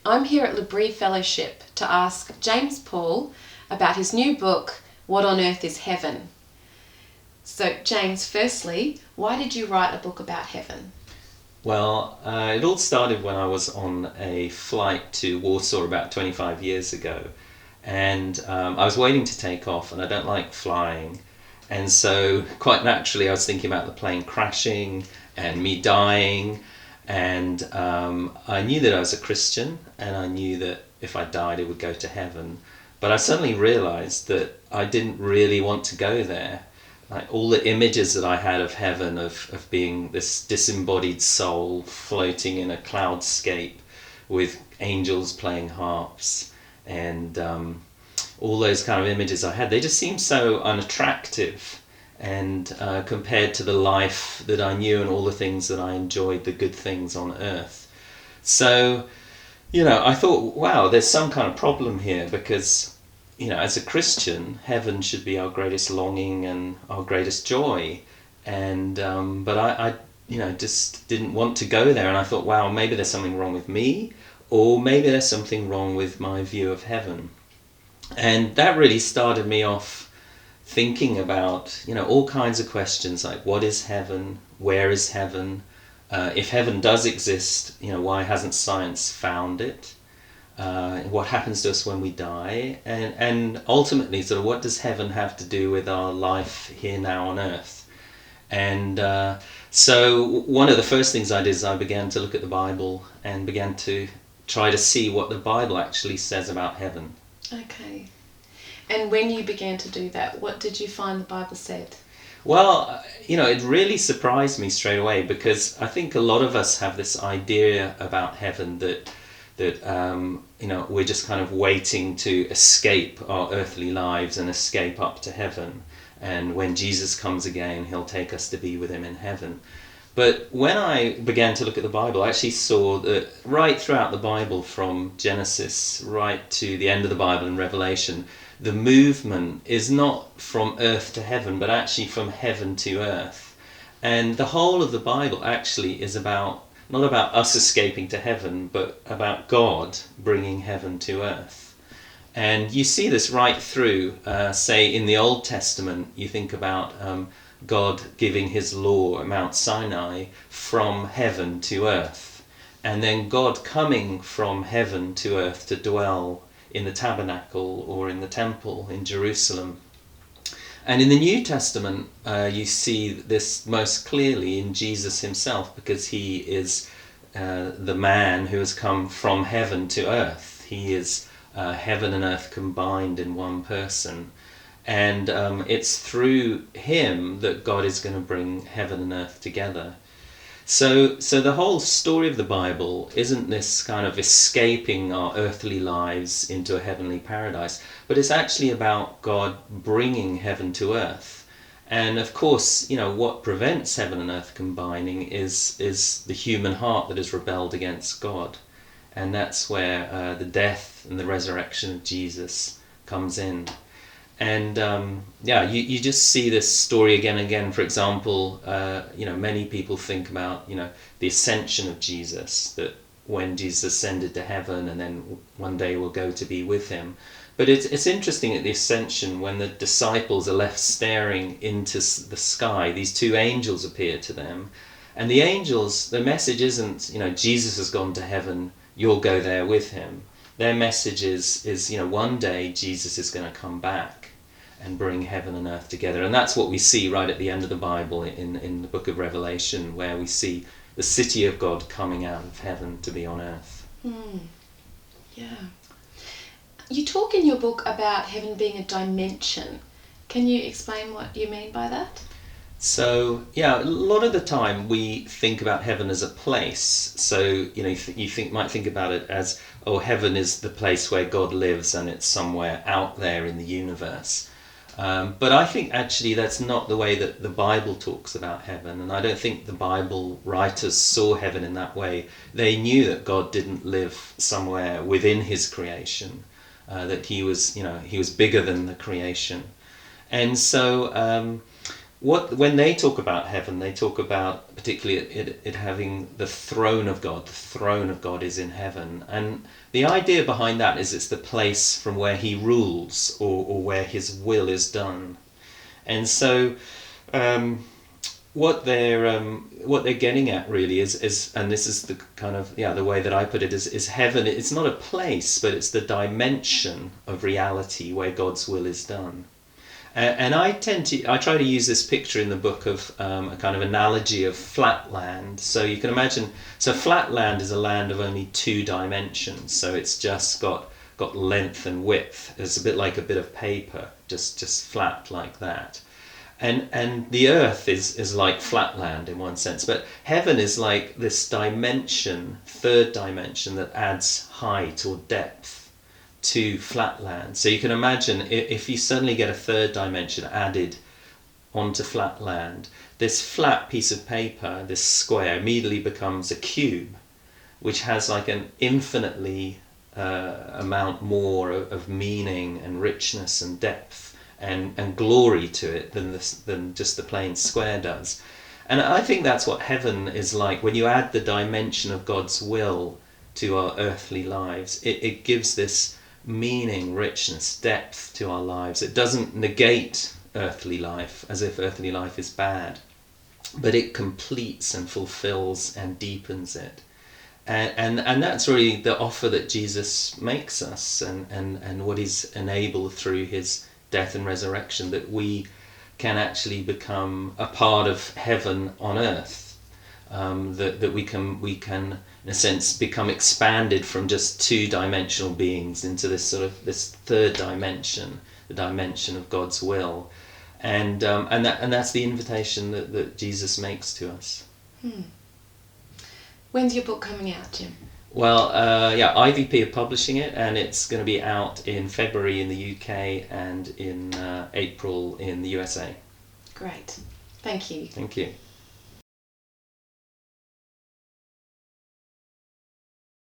I'm here at L'Abri Fellowship to ask James Paul about his new book, What on Earth is Heaven? So, James, firstly, why did you write a book about heaven? Well, it all started when I was on a flight to Warsaw about 25 years ago. And I was waiting to take off, and I don't like flying. And so, quite naturally, I was thinking about the plane crashing and me dying. And I knew that I was a Christian, and I knew that if I died, it would go to heaven. But I suddenly realized that I didn't really want to go there. Like all the images that I had of heaven, of being this disembodied soul floating in a cloudscape with angels playing harps, and all those kind of images I had, they just seemed so unattractive, and compared to the life that I knew and all the things that I enjoyed, the good things on earth. So, I thought, wow, there's some kind of problem here, because as a Christian, heaven should be our greatest longing and our greatest joy, and but I just didn't want to go there, and I thought, wow, maybe there's something wrong with me, or maybe there's something wrong with my view of heaven, and that really started me off thinking about all kinds of questions like, what is heaven? Where is heaven? If heaven does exist, why hasn't science found it? What happens to us when we die, and ultimately sort of what does heaven have to do with our life here now on earth. And so one of the first things I did is I began to look at the Bible and began to try to see what the Bible actually says about heaven. Okay. And when you began to do that, what did you find the Bible said? Well, it really surprised me straight away, because I think a lot of us have this idea about heaven that we're just kind of waiting to escape our earthly lives and escape up to heaven, and when Jesus comes again, he'll take us to be with him in heaven. But when I began to look at the Bible, I actually saw that right throughout the Bible, from Genesis right to the end of the Bible in Revelation, the movement is not from earth to heaven, but actually from heaven to earth. And the whole of the Bible actually is not about us escaping to heaven, but about God bringing heaven to earth. And you see this right through, say in the Old Testament, you think about God giving his law at Mount Sinai from heaven to earth, and then God coming from heaven to earth to dwell in the tabernacle or in the temple in Jerusalem. And in the New Testament, you see this most clearly in Jesus himself, because he is the man who has come from heaven to earth. He is heaven and earth combined in one person. And it's through him that God is going to bring heaven and earth together. So the whole story of the Bible isn't this kind of escaping our earthly lives into a heavenly paradise, but it's actually about God bringing heaven to earth. And of course, what prevents heaven and earth combining is the human heart that has rebelled against God. And that's where the death and the resurrection of Jesus comes in. And you just see this story again and again. For example, many people think about the ascension of Jesus, that when Jesus ascended to heaven and then one day we'll go to be with him. But it's interesting at the ascension, when the disciples are left staring into the sky, these two angels appear to them, and the angels, the message isn't Jesus has gone to heaven, you'll go there with him. Their message is one day Jesus is going to come back and bring heaven and earth together. And that's what we see right at the end of the Bible in the book of Revelation, where we see the city of God coming out of heaven to be on earth. Yeah. You talk in your book about heaven being a dimension. Can you explain what you mean by that? So, a lot of the time we think about heaven as a place. So, might think about it as, heaven is the place where God lives and it's somewhere out there in the universe. But I think actually that's not the way that the Bible talks about heaven, and I don't think the Bible writers saw heaven in that way. They knew that God didn't live somewhere within his creation, that he was bigger than the creation. And so when they talk about heaven, they talk about particularly it having the throne of God. The throne of God is in heaven, and the idea behind that is it's the place from where he rules, or where his will is done. And so what they're getting at really is, and this is the kind of the way that I put it, is heaven. It's not a place, but it's the dimension of reality where God's will is done. And I try to use this picture in the book of a kind of analogy of flat land. So you can imagine, so flat land is a land of only 2 dimensions. So it's just got length and width. It's a bit like a bit of paper, just flat like that. And the earth is like flat land in one sense, but heaven is like this dimension, 3rd dimension, that adds height or depth to flat land. So you can imagine if you suddenly get a 3rd dimension added onto flat land, this flat piece of paper, this square, immediately becomes a cube, which has like an infinitely amount more of meaning and richness and depth and glory to it than just the plain square does. And I think that's what heaven is like. When you add the dimension of God's will to our earthly lives, it gives this meaning, richness, depth to our lives. It doesn't negate earthly life as if earthly life is bad, but it completes and fulfills and deepens it. And that's really the offer that Jesus makes us, and what he's enabled through his death and resurrection, that we can actually become a part of heaven on earth. That we can in a sense become expanded from just 2-dimensional beings into this 3rd dimension, the dimension of God's will, and that's the invitation that Jesus makes to us. When's your book coming out, Jim? Well, IVP are publishing it, and it's going to be out in February in the UK and in April in the USA. Great, thank you. Thank you.